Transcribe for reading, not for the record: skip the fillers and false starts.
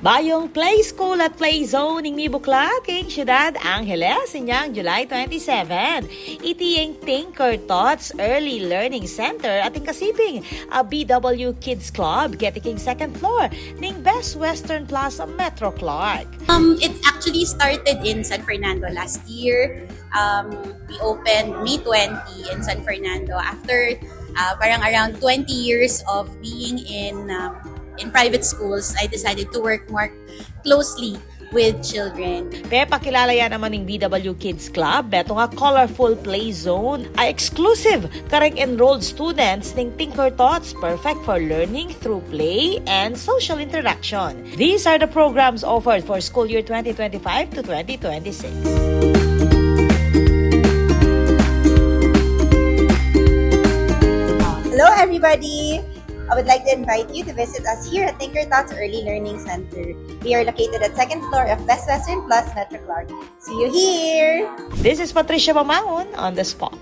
Bayong Play School at Play Zone ng Binuklat king Ciudad Angeles inyang July 27. Iti ang Tinkertots Early Learning Center at ang kasiping a BW Kids Club getting second floor ng Best Western Plaza Metro Clark. It actually started in San Fernando last year. We opened May 20 in San Fernando after parang around 20 years of being in private schools. I decided to work more closely with children. Pero pakilala yan naman ng BW Kids Club, beto nga colorful play zone ay exclusive kareng enrolled students ng Tinkertots, perfect for learning through play and social interaction. These are the programs offered for school year 2025 to 2026. Hello everybody! I would like to invite you to visit us here at Tinkertots Early Learning Center. We are located at second floor of Best Western Plus Metro Clark. See you here! This is Patricia Mamangon on the spot.